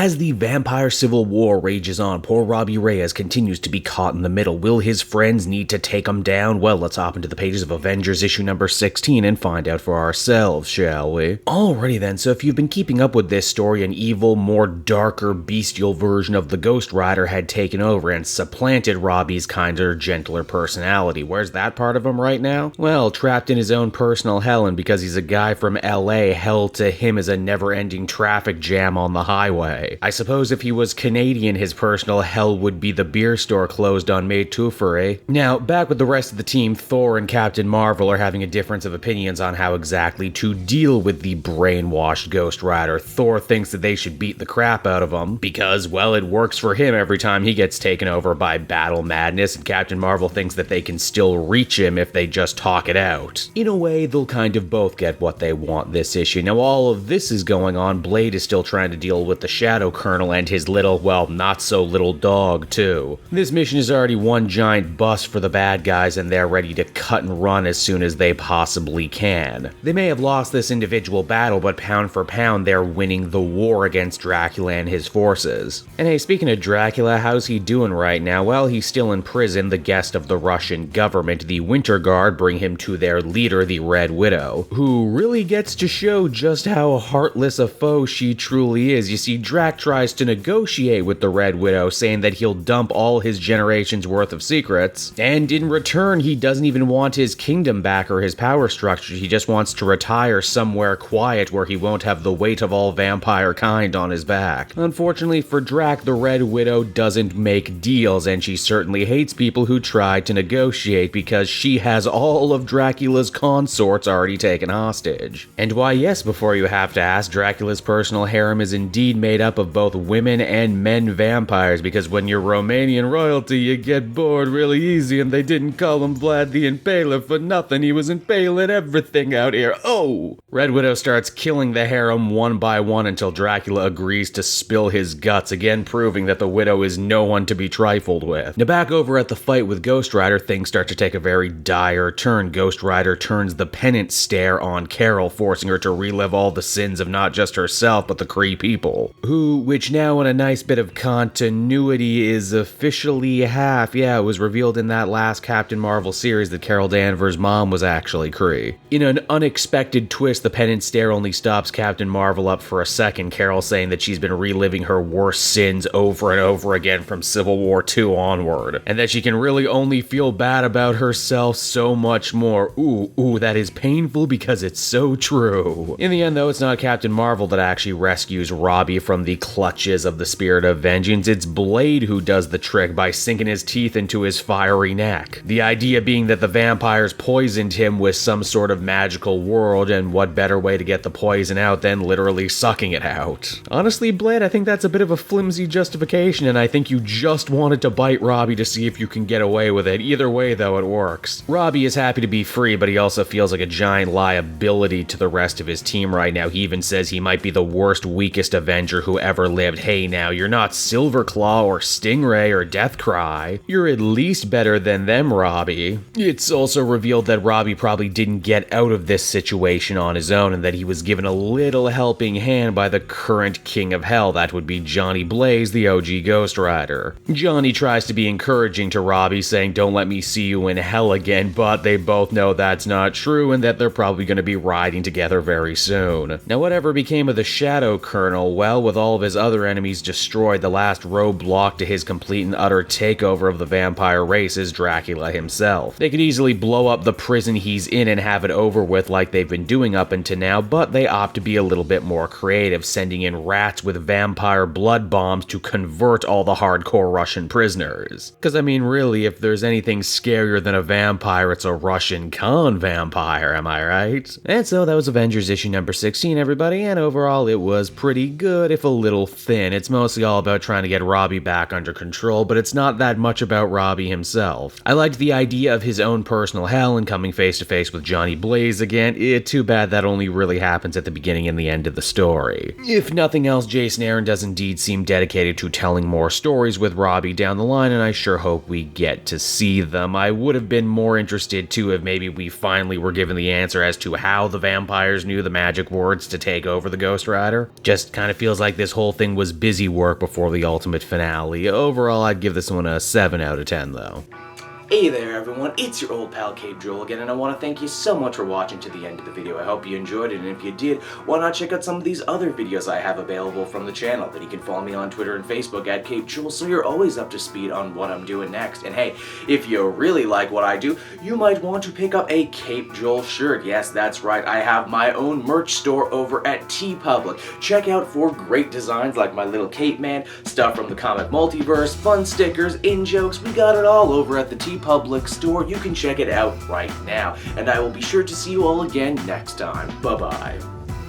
As the vampire civil war rages on, poor Robbie Reyes continues to be caught in the middle. Will his friends need to take him down? Well, let's hop into the pages of Avengers issue number 16 and find out for ourselves, shall we? Alrighty then, so if you've been keeping up with this story, an evil, more darker, bestial version of the Ghost Rider had taken over and supplanted Robbie's kinder, gentler personality. Where's that part of him right now? Well, trapped in his own personal hell, and because he's a guy from LA, hell to him is a never-ending traffic jam on the highway. I suppose if he was Canadian, his personal hell would be the beer store closed on May 2, eh? Now, back with the rest of the team, Thor and Captain Marvel are having a difference of opinions on how exactly to deal with the brainwashed Ghost Rider. Thor thinks that they should beat the crap out of him because, well, it works for him every time he gets taken over by battle madness, and Captain Marvel thinks that they can still reach him if they just talk it out. In a way, they'll kind of both get what they want this issue. Now, all of this is going on. Blade is still trying to deal with the Shadow Colonel and his little, well, not so little dog, too. This mission is already one giant bust for the bad guys, and they're ready to cut and run as soon as they possibly can. They may have lost this individual battle, but pound for pound, they're winning the war against Dracula and his forces. And hey, speaking of Dracula, how's he doing right now? Well, he's still in prison, the guest of the Russian government. The Winter Guard bring him to their leader, the Red Widow, who really gets to show just how heartless a foe she truly is. You see, Drac tries to negotiate with the Red Widow, saying that he'll dump all his generation's worth of secrets, and in return, he doesn't even want his kingdom back or his power structure. He just wants to retire somewhere quiet where he won't have the weight of all vampire kind on his back. Unfortunately for Drac, the Red Widow doesn't make deals, and she certainly hates people who try to negotiate because she has all of Dracula's consorts already taken hostage. And why, yes, before you have to ask, Dracula's personal harem is indeed made up of both women and men vampires, because when you're Romanian royalty, you get bored really easy, and they didn't call him Vlad the Impaler for nothing. He was impaling everything out here. Oh! Red Widow starts killing the harem one by one until Dracula agrees to spill his guts, again proving that the Widow is no one to be trifled with. Now back over at the fight with Ghost Rider, things start to take a very dire turn. Ghost Rider turns the penance stare on Carol, forcing her to relive all the sins of not just herself, but the Kree people. Which now in a nice bit of continuity is officially half. Yeah, it was revealed in that last Captain Marvel series that Carol Danvers' mom was actually Kree. In an unexpected twist, the penance stare only stops Captain Marvel up for a second, Carol saying that she's been reliving her worst sins over and over again from Civil War II onward, and that she can really only feel bad about herself so much more. Ooh, that is painful because it's so true. In the end, though, it's not Captain Marvel that actually rescues Robbie from the clutches of the spirit of vengeance. It's Blade who does the trick by sinking his teeth into his fiery neck. The idea being that the vampires poisoned him with some sort of magical world, and what better way to get the poison out than literally sucking it out? Honestly, Blade, I think that's a bit of a flimsy justification, and I think you just wanted to bite Robbie to see if you can get away with it. Either way, though, it works. Robbie is happy to be free, but he also feels like a giant liability to the rest of his team right now. He even says he might be the worst, weakest Avenger who ever lived. Hey now, you're not Silverclaw or Stingray or Deathcry. You're at least better than them, Robbie. It's also revealed that Robbie probably didn't get out of this situation on his own, and that he was given a little helping hand by the current King of Hell. That would be Johnny Blaze, the OG Ghost Rider. Johnny tries to be encouraging to Robbie, saying, "Don't let me see you in hell again," but they both know that's not true and that they're probably going to be riding together very soon. Now, whatever became of the Shadow Colonel? Well, with all of his other enemies destroyed, the last roadblock to his complete and utter takeover of the vampire race is Dracula himself. They could easily blow up the prison he's in and have it over with like they've been doing up until now, but they opt to be a little bit more creative, sending in rats with vampire blood bombs to convert all the hardcore Russian prisoners. Because I mean, really, if there's anything scarier than a vampire, it's a Russian con vampire, am I right? And so that was Avengers issue number 16, everybody, and overall it was pretty good, if a little thin. It's mostly all about trying to get Robbie back under control, but it's not that much about Robbie himself. I liked the idea of his own personal hell and coming face to face with Johnny Blaze again. Too bad that only really happens at the beginning and the end of the story. If nothing else, Jason Aaron does indeed seem dedicated to telling more stories with Robbie down the line, and I sure hope we get to see them. I would have been more interested too if maybe we finally were given the answer as to how the vampires knew the magic words to take over the Ghost Rider. Just kind of feels like this this whole thing was busy work before the ultimate finale. Overall, I'd give this one a 7 out of 10 though. Hey there everyone, it's your old pal Cape Joel again, and I want to thank you so much for watching to the end of the video. I hope you enjoyed it, and if you did, why not check out some of these other videos I have available from the channel. Then you can follow me on Twitter and Facebook at Cape Joel, so you're always up to speed on what I'm doing next. And hey, if you really like what I do, you might want to pick up a Cape Joel shirt. Yes, that's right, I have my own merch store over at TeePublic. Check out for great designs like my little Cape Man, stuff from the comic multiverse, fun stickers, in-jokes, we got it all over at the TeePublic store. You can check it out right now, and I will be sure to see you all again next time. Bye-bye.